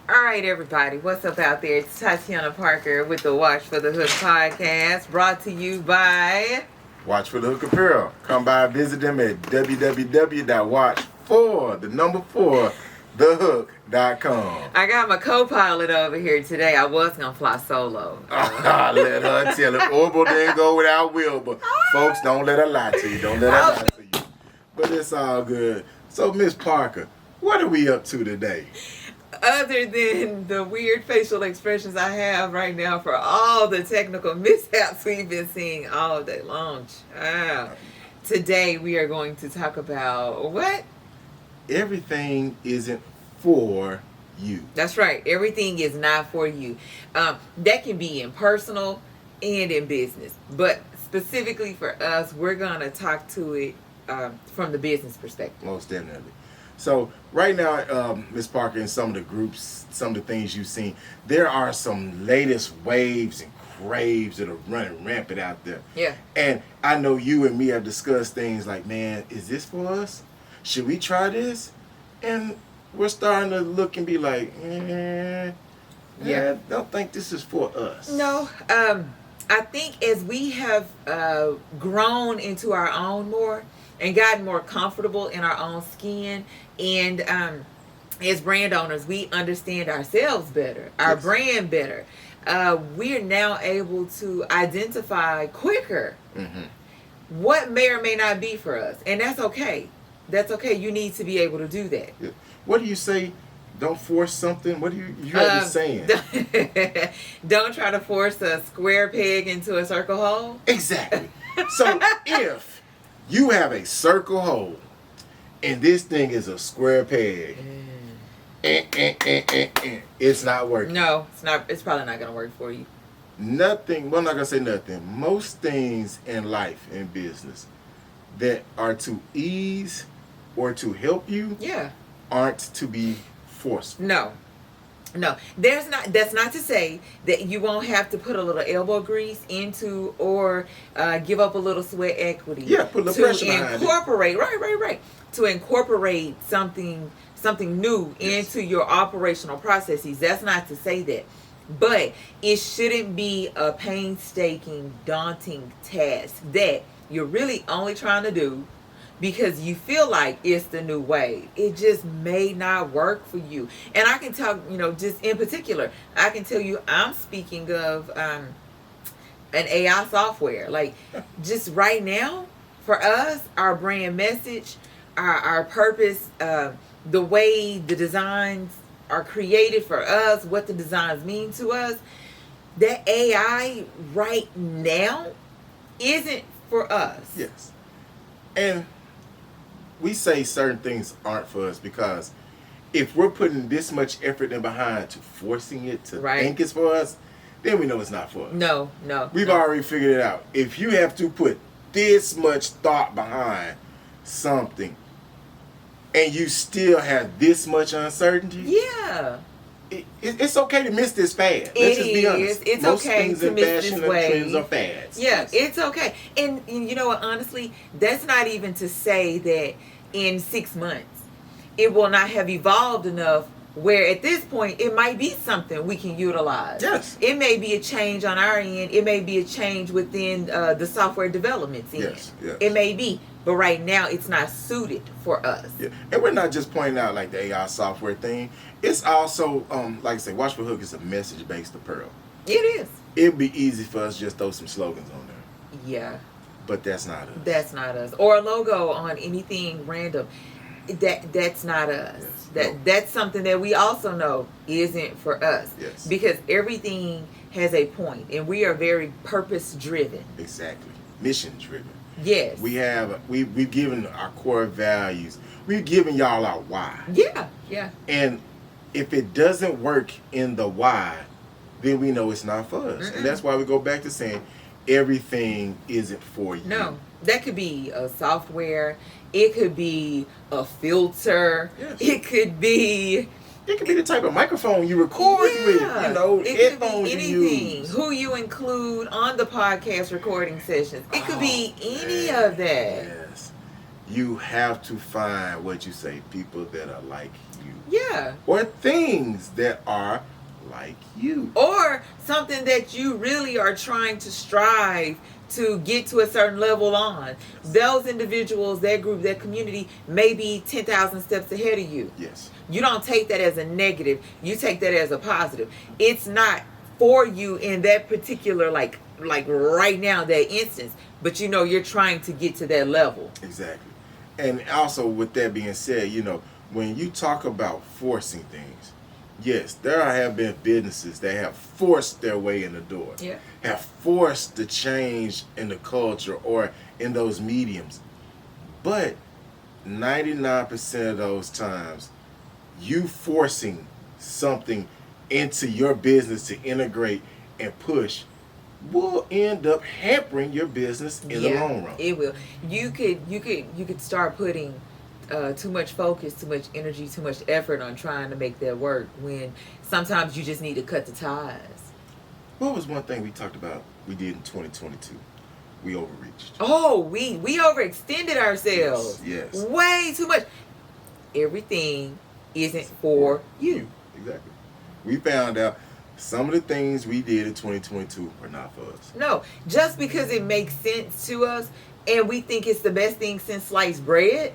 All right, everybody, what's up out there? It's Tatiana Parker with the Watch for the Hook podcast, brought to you by Watch for the Hook Apparel. Come by and visit them at www.watch4thehook.com. I got my co-pilot over here today. I was gonna fly solo. Let her tell it. Orville didn't go without Will, but folks, don't let her lie to you. Don't let her lie to you. But it's all good. So, Miss Parker, what are we up to today? Other than the weird facial expressions I have right now for all the technical mishaps we've been seeing all day long. Today we are going to talk about what? Everything isn't for you. That's right. Everything is not for you. That can be in personal and in business. But specifically for us, we're going to talk to it from the business perspective. Most definitely. So right now, Ms. Parker, in some of the groups, some of the things you've seen, there are some latest waves and craves that are running rampant out there. Yeah. And I know you and me have discussed things like, man, is this for us? Should we try this? And we're starting to look and be like, don't think this is for us. No. I think as we have grown into our own more and gotten more comfortable in our own skin, and as brand owners, we understand ourselves better, our brand better. We're now able to identify quicker what may or may not be for us. And that's okay. That's okay. You need to be able to do that. Yeah. What do you say? Don't force something. What do you be saying? Don't try to force a square peg into a circle hole. Exactly. So if you have a circle hole and this thing is a square peg, it's not working. No, it's not. It's probably not going to work for you. Nothing. Well, I'm not going to say nothing. Most things in life and business that are to ease or to help you aren't to be forceful. No. That's not to say that you won't have to put a little elbow grease into or give up a little sweat equity. Yeah, put a little pressure behind it. Right. To incorporate something new into your operational processes. That's not to say that. But it shouldn't be a painstaking, daunting task that you're really only trying to do because you feel like it's the new way. It just may not work for you. And I can tell, just in particular, I can tell you I'm speaking of an AI software. Like, just right now, for us, our brand message, our purpose, the way the designs are created for us, what the designs mean to us, that AI right now isn't for us. Yes. And we say certain things aren't for us because if we're putting this much effort in behind to forcing it to think it's for us, then we know it's not for us. No. We've already figured it out. If you have to put this much thought behind something and you still have this much uncertainty, it's okay to miss this fad. Let's just be honest. It's Most okay things to in miss fashion this wave. trends are fads. Yeah, it's okay. And you know what, honestly, that's not even to say that in 6 months it will not have evolved enough where at this point it might be something we can utilize. Yes. It may be a change on our end. It may be a change within the software development's end. Yes. It may be. But right now, it's not suited for us. Yeah. And we're not just pointing out like the AI software thing. It's also, like I say, Watch for Hook is a message-based apparel. It is. It'd be easy for us to just throw some slogans on there. Yeah. But that's not us. That's not us. Or a logo on anything random. That's not us. Yes. That's something that we also know isn't for us. Yes. Because everything has a point, and we are very purpose-driven. Exactly. Mission-driven. Yes. We've given our core values. We've given y'all our why. Yeah. And if it doesn't work in the why, then we know it's not for us. And that's why we go back to saying everything isn't for you. No. That could be a software. It could be a filter. Yes. It could be the type of microphone you record with, it headphones could be you anything. use. Who you include on the podcast recording sessions. It could be any of that. Yes. you have to find what you say, people that are like you. Yeah. Or things that are like you. Or something that you really are trying to strive to get to a certain level on. Those individuals, that group, that community may be 10,000 steps ahead of you. Yes. You don't take that as a negative. You take that as a positive. It's not for you in that particular, like right now, that instance. But you know, you're trying to get to that level. Exactly. And also, with that being said, you know, when you talk about forcing things, yes, there have been businesses that have forced their way in the door. Yeah. Have forced the change in the culture or in those mediums. But 99% of those times, you forcing something into your business to integrate and push will end up hampering your business in the long run. It will. You could start putting too much focus, too much energy, too much effort on trying to make that work when sometimes you just need to cut the ties. What was one thing we talked about we did in 2022? We overreached. Oh, we overextended ourselves. Yes. Way too much. Everything isn't for you. Exactly. We found out some of the things we did in 2022 are not for us. No, just because it makes sense to us and we think it's the best thing since sliced bread,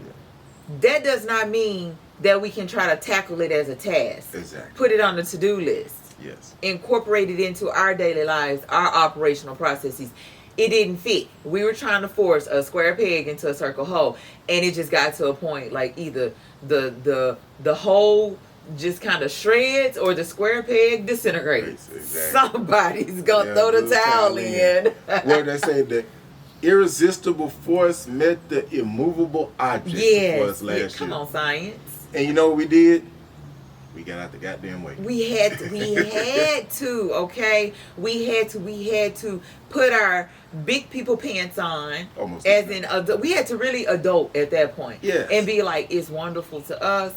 that does not mean that we can try to tackle it as a task. Exactly. Put it on the to-do list. Yes. Incorporate it into our daily lives, our operational processes. It didn't fit. We were trying to force a square peg into a circle hole, and it just got to a point like either the hole just kind of shreds or the square peg disintegrates. Exactly. Somebody's gonna throw the towel in. Well, they say that irresistible force met the immovable object for us last year. Come on, science. And you know what we did? We got out the goddamn way. We had to, okay? We had to put our big people pants on. Almost. As in, we had to really adult at that point. Yes. And be like, it's wonderful to us,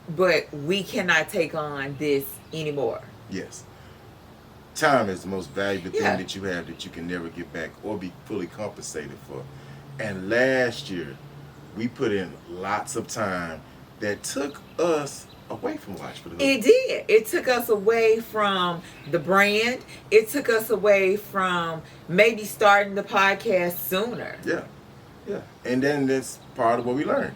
but we cannot take on this anymore. Yes. Time is the most valuable thing that you have that you can never get back or be fully compensated for. And last year, we put in lots of time that took us away from Watch for the Hood. It did. It took us away from the brand. It took us away from maybe starting the podcast sooner. Yeah. Yeah. And then that's part of what we learned.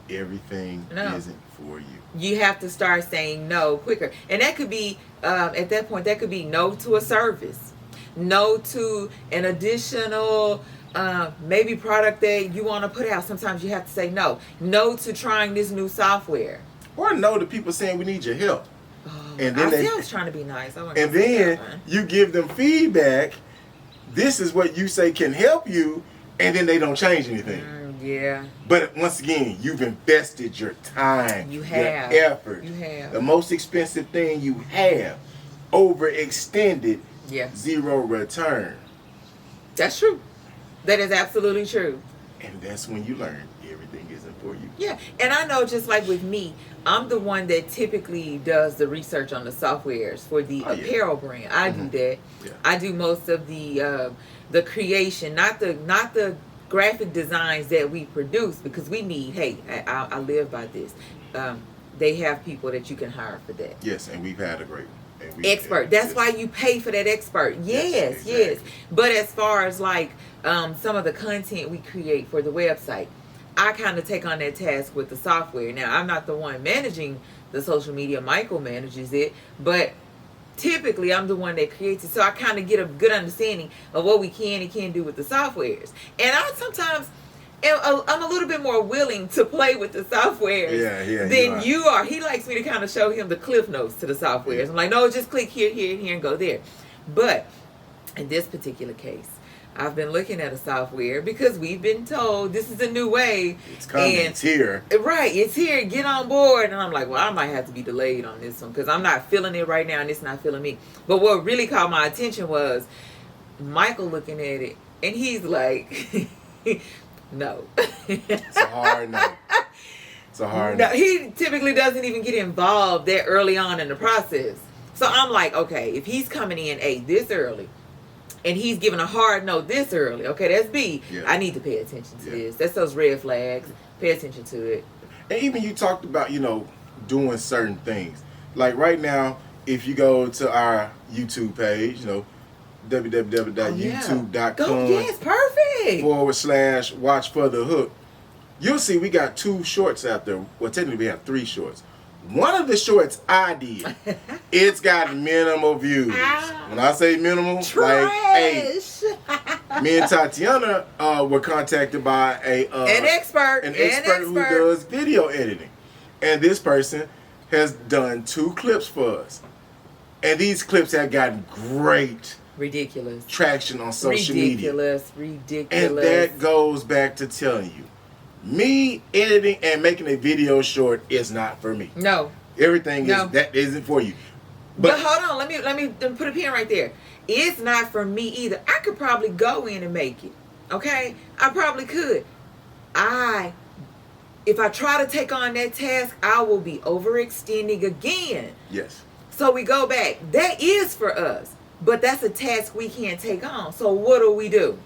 Everything isn't for you. You have to start saying no quicker. And that could be, at that point, that could be no to a service. No to an additional maybe product that you want to put out. Sometimes you have to say no. No to trying this new software. Or no to people saying we need your help. Oh, and then I was trying to be nice. And then you give them feedback. This is what you say can help you, and then they don't change anything. Yeah. But once again, you've invested your time, you have your effort. You have the most expensive thing you have. Overextended. Yeah. Zero return. That's true. That is absolutely true. And that's when you learn everything isn't for you. Yeah. And I know, just like with me, I'm the one that typically does the research on the softwares for the apparel brand. I do that. Yeah. I do most of the creation, not the graphic designs that we produce, because we need, I live by this. They have people that you can hire for that. Yes, and we've had a great expert. That's why you pay for that expert. Yes, exactly. Yes. But as far as like some of the content we create for the website, I kind of take on that task with the software. Now, I'm not the one managing the social media. Michael manages it, but typically I'm the one that creates it. So I kind of get a good understanding of what we can and can't do with the softwares. And I sometimes I'm a little bit more willing to play with the softwares than you are. He likes me to kind of show him the cliff notes to the softwares. Yeah. I'm like, no, just click here, here, here, and go there. But in this particular case, I've been looking at a software because we've been told this is a new way. It's coming. It's here. Right. It's here. Get on board. And I'm like, well, I might have to be delayed on this one because I'm not feeling it right now and it's not feeling me. But what really caught my attention was Michael looking at it and he's like, no. It's a hard no. It's a hard no. He typically doesn't even get involved that early on in the process. So I'm like, okay, if he's coming in A, this early, and he's giving a hard no this early, okay, that's B. Yeah. I need to pay attention to this. That's those red flags. Pay attention to it. And even you talked about, doing certain things. Like right now, if you go to our YouTube page, www.youtube.com yes, perfect. /watch for the hook, you'll see we got 2 shorts out there. Well, technically we have 3 shorts. One of the shorts I did, it's got minimal views. When I say minimal, trash. Me and Tatiana were contacted by an expert who does video editing. And this person has done 2 clips for us. And these clips have gotten great ridiculous traction on social media. Ridiculous. And that goes back to telling you, me editing and making a video short is not for me. No. Everything that isn't for you. But hold on, let me put a pin right there. It's not for me either. I could probably go in and make it. Okay? I probably could. If I try to take on that task, I will be overextending again. Yes. So we go back. That is for us. But that's a task we can't take on. So what do?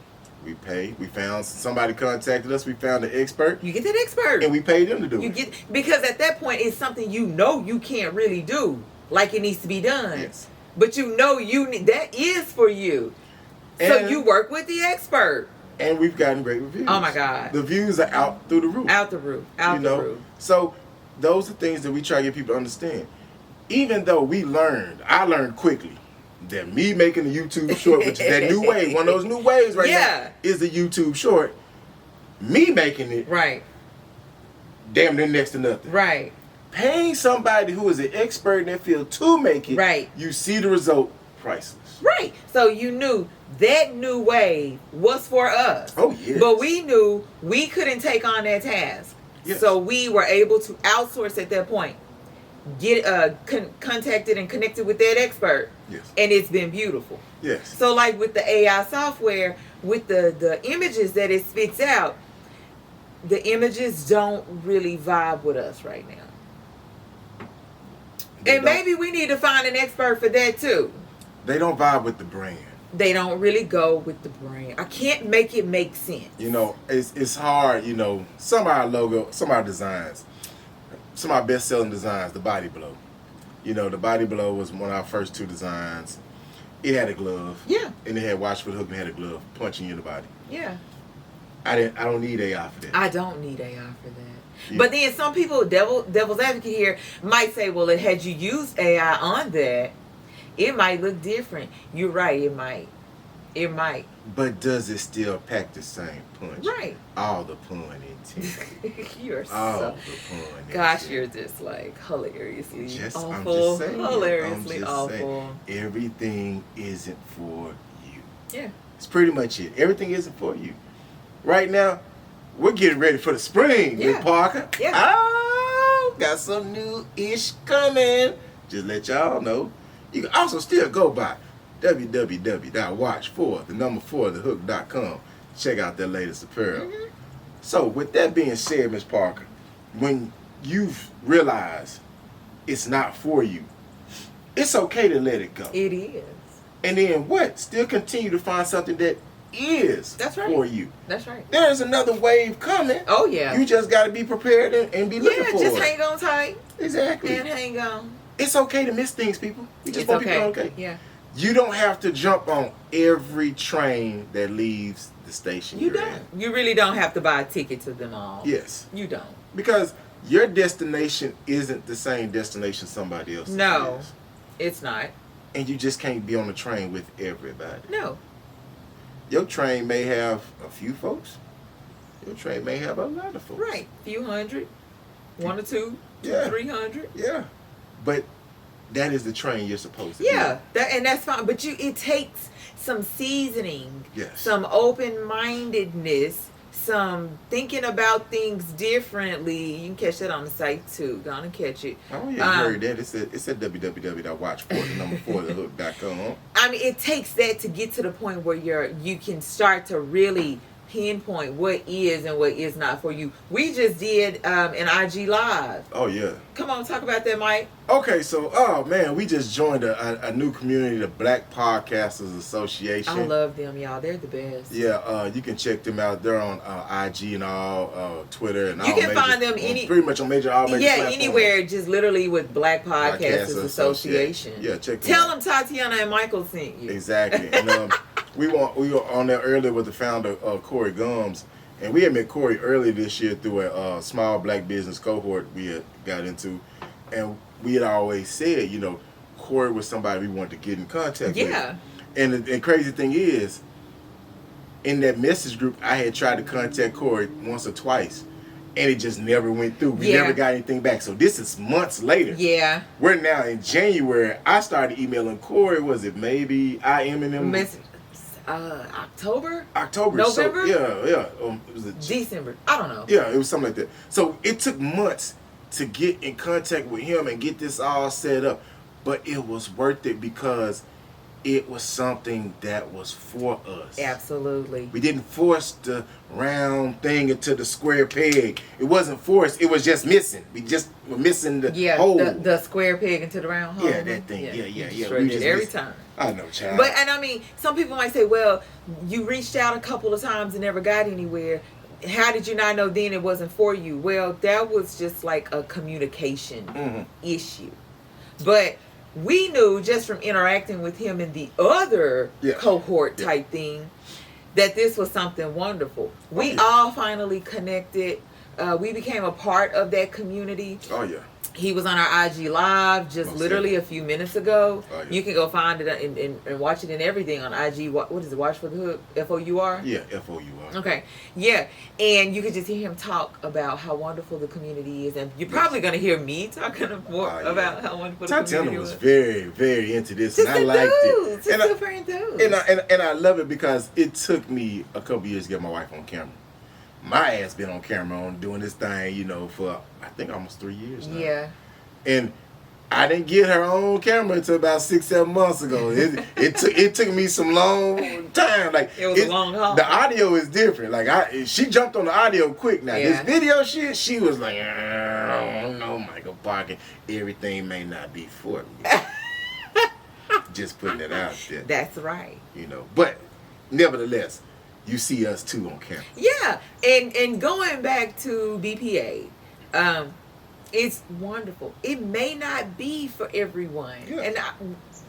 We pay. We found somebody contacted us. We found an expert. You get that expert. And we paid them to do it. Because at that point, it's something you can't really do like it needs to be done. Yes. But that is for you. So you work with the expert. And we've gotten great reviews. Oh my God. The views are out through the roof. Out the roof. Out the roof. So those are things that we try to get people to understand. Even though I learned quickly that me making a YouTube short, which is that new wave, one of those new waves now, is a YouTube short. Me making it, damn near next to nothing. Right. Paying somebody who is an expert in that field to make it, you see the result, priceless. Right. So you knew that new wave was for us. Oh, yes. But we knew we couldn't take on that task. Yes. So we were able to outsource at that point. Get contacted and connected with that expert. Yes. And it's been beautiful. Yes. So like with the AI software, with the images that it spits out, the images don't really vibe with us right now. Maybe we need to find an expert for that too. They don't vibe with the brand. They don't really go with the brand. I can't make it make sense. It's hard, some of our logo, some of our designs, some of our best-selling designs, the Body Blow. The Body Blow was one of our first 2 designs. It had a glove. Yeah. And it had watch for the hook and it had a glove punching you in the body. Yeah. I don't need AI for that. I don't need AI for that. Yeah. But then some people, devil's advocate here, might say, well, had you used AI on that, it might look different. You're right, it might. It might. But does it still pack the same punch? Right. All the pun intended. You're all so... the pun Gosh, you're just like hilariously awful. I'm just saying. Hilariously awful. Everything isn't for you. Yeah. It's pretty much it. Everything isn't for you. Right now, we're getting ready for the spring with Parker. Yeah. Oh, got some new-ish coming. Just let y'all know. You can also still go by www.watch4thehook.com. Check out their latest apparel. Mm-hmm. So with that being said, Ms. Parker, when you've realized it's not for you, it's okay to let it go. It is. And then what? Still continue to find something that is for you. That's right. There's another wave coming. Oh, yeah. You just got to be prepared and be looking for it. Yeah, just hang on tight. Exactly. And hang on. It's okay to miss things, people. We just want people okay. Yeah. You don't have to jump on every train that leaves the station. You don't. You really don't have to buy a ticket to them all. Yes. You don't. Because your destination isn't the same destination somebody else's No, is. It's not. And you just can't be on the train with everybody. No. Your train may have a few folks. Your train may have a lot of folks. Right. Few hundred. 1 or 2. 300. Yeah. But that is the train you're supposed to be on. And that's fine. But it takes some seasoning, yes, some open-mindedness, some thinking about things differently. You can catch that on the site too. Go on and catch it. Oh yeah, I heard that. It's at www.watch4thehook.com. I mean, it takes that to get to the point where you can start to really pinpoint what is and what is not for you. We just did an IG Live. Oh, yeah. Come on, talk about that, Mike. Okay, so, oh, man, we just joined a new community, the Black Podcasters Association. I love them, y'all. They're the best. Yeah, you can check them out. They're on IG and all, Twitter and all. You can find them pretty much on all major platforms. Anywhere, just literally with Black Podcasters Association. Yeah, check them Tell out. them Tatiana and Michael sent you. Exactly. And we were on there earlier with the founder, Corey Gums, and we had met Corey earlier this year through a small black business cohort we had got into, and we had always said, Corey was somebody we wanted to get in contact with. Yeah. And the crazy thing is, in that message group, I had tried to contact Corey once or twice, and it just never went through. We never got anything back. So this is months later. Yeah. We're now in January. I started emailing Corey. Was it maybe I am in them? October? So, November? yeah. It was December. I don't know. Yeah, it was something like that. So it took months to get in contact with him and get this all set up. But it was worth it because it was something that was for us. Absolutely. We didn't force the round thing into the square peg. It wasn't forced. It was just missing. We just were missing the hole. The square peg into the round hole. Yeah, that thing. Yeah. We just every time. I know, child. But, and I mean, some people might say, well, you reached out a couple of times and never got anywhere. How did you not know then it wasn't for you? Well, that was just like a communication issue. But we knew just from interacting with him in the other cohort type thing that this was something wonderful. We all finally connected. We became a part of that community. Oh, yeah. He was on our IG Live just literally a few minutes ago. Oh, yeah. You can go find it and watch it and everything on IG. What is it? Watch for the Hook? FOUR? Yeah, FOUR. Okay. Yeah. And you could just hear him talk about how wonderful the community is. And you're probably going to hear me talking more about how wonderful the community was. Tatiana was very, very into this. Just and I liked it. Just super enthused. And I love it because it took me a couple years to get my wife on camera. My ass been on camera on doing this thing, for I think almost 3 years now. Yeah. And I didn't get her on camera until about 6-7 months ago. It took me some long time. Like it was a long haul. The audio is different. Like she jumped on the audio quick. Now this video shit, she was like, I don't know, Michael Parker. Everything may not be for me. Just putting it out there. That's right. But nevertheless, you see us too on camera. Yeah, and going back to BPA, it's wonderful. It may not be for everyone, and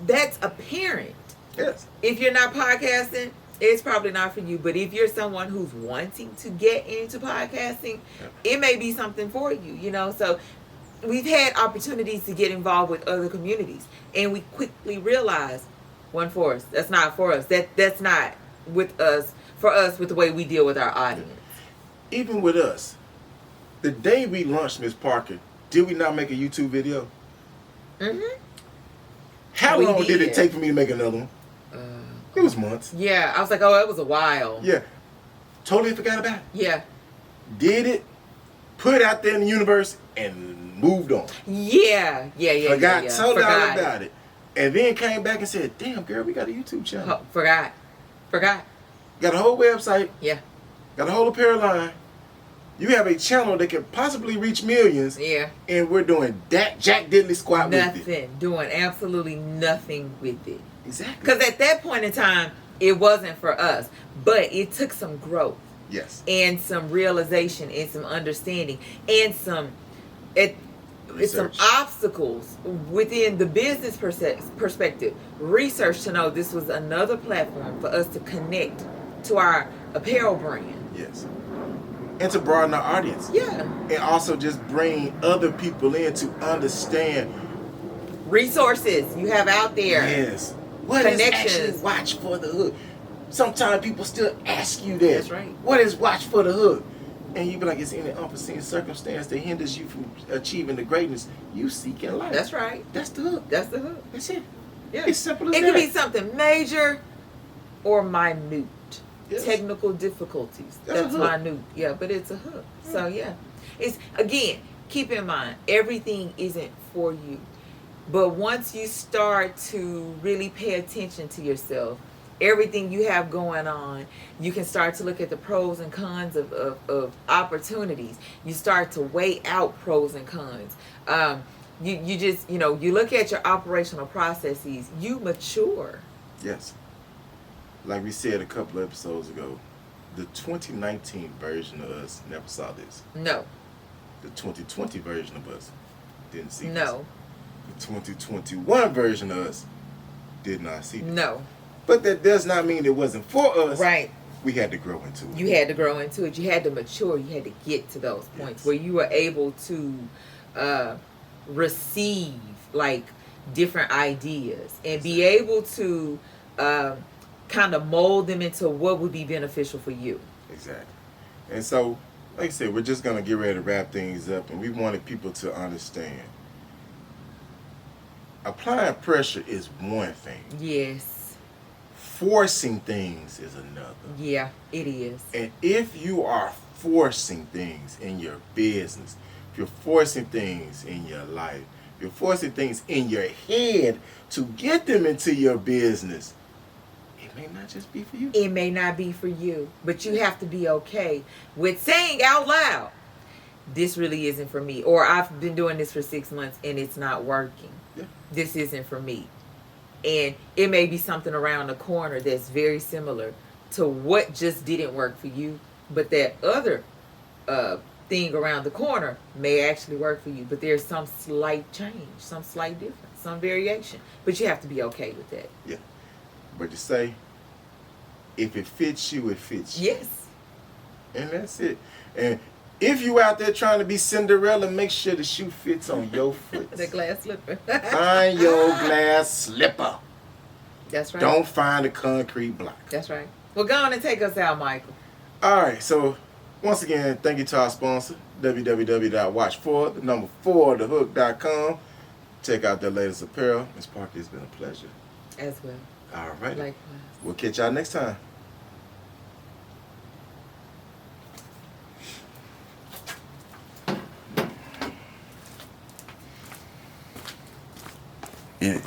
that's apparent. Yes. If you're not podcasting, it's probably not for you. But if you're someone who's wanting to get into podcasting, it may be something for you. So we've had opportunities to get involved with other communities, and we quickly realized, one for us. That's not for us. That's not with us. For us, with the way we deal with our audience. Even with us, the day we launched Miss Parker, did we not make a YouTube video? Mm-hmm. How long did it take for me to make another one? It was months. Yeah, I was like, oh, it was a while. Yeah. Totally forgot about it. Yeah. Did it, put it out there in the universe, and moved on. Yeah. Forgot totally about it. And then came back and said, damn, girl, we got a YouTube channel. Oh, forgot. Got a whole website. Yeah. Got a whole apparel line. You have a channel that can possibly reach millions. Yeah. And we're doing that Jack Diddley squat with it. Nothing. Doing absolutely nothing with it. Exactly. Because at that point in time, it wasn't for us. But it took some growth. Yes. And some realization and some understanding and some obstacles within the business perspective. Research to know this was another platform for us to connect to our apparel brand. Yes. And to broaden our audience. Yeah. And also just bring other people in to understand resources you have out there. Yes. What is actually Watch for the Hook? Sometimes people still ask you that. That's right. What is Watch for the Hook? And you be like, it's any unforeseen circumstance that hinders you from achieving the greatness you seek in life. That's right. That's the hook. That's the hook. That's it. Yeah. It's simple as that. It could be something major or minute. Yes. Technical difficulties. That's minute. Yeah, but it's a hook. Yeah. So yeah. It's again, keep in mind, everything isn't for you. But once you start to really pay attention to yourself everything you have going on. You can start to look at the pros and cons of opportunities. You start to weigh out pros and cons. You just, you look at your operational processes, you mature. Yes. Like we said a couple of episodes ago, the 2019 version of us never saw this. No. The 2020 version of us didn't see this. No. The 2021 version of us did not see this. No. But that does not mean it wasn't for us. Right. We had to grow into it. You had to grow into it. You had to mature. You had to get to those points where you were able to receive like different ideas and be able to kind of mold them into what would be beneficial for you. Exactly. And so, like I said, we're just going to get ready to wrap things up, and we wanted people to understand applying pressure is one thing. Yes. Forcing things is another. Yeah, it is. And if you are forcing things in your business, if you're forcing things in your life, if you're forcing things in your head to get them into your business, it may not just be for you. It may not be for you, but you have to be okay with saying out loud, this really isn't for me. Or I've been doing this for 6 months and it's not working. Yeah. This isn't for me. And it may be something around the corner that's very similar to what just didn't work for you, but that other thing around the corner may actually work for you. But there's some slight change, some slight difference, some variation. But you have to be okay with that. Yeah. But to say, if it fits you, it fits you. Yes. And that's it. And if you out there trying to be Cinderella, make sure the shoe fits on your foot. The glass slipper. Find your glass slipper. That's right. Don't find a concrete block. That's right. Well, go on and take us out, Michael. All right. So, once again, thank you to our sponsor, www.watch4thehook.com. Check out their latest apparel. Ms. Parker, it's been a pleasure. As well. All right. Likewise. We'll catch y'all next time. Yeah.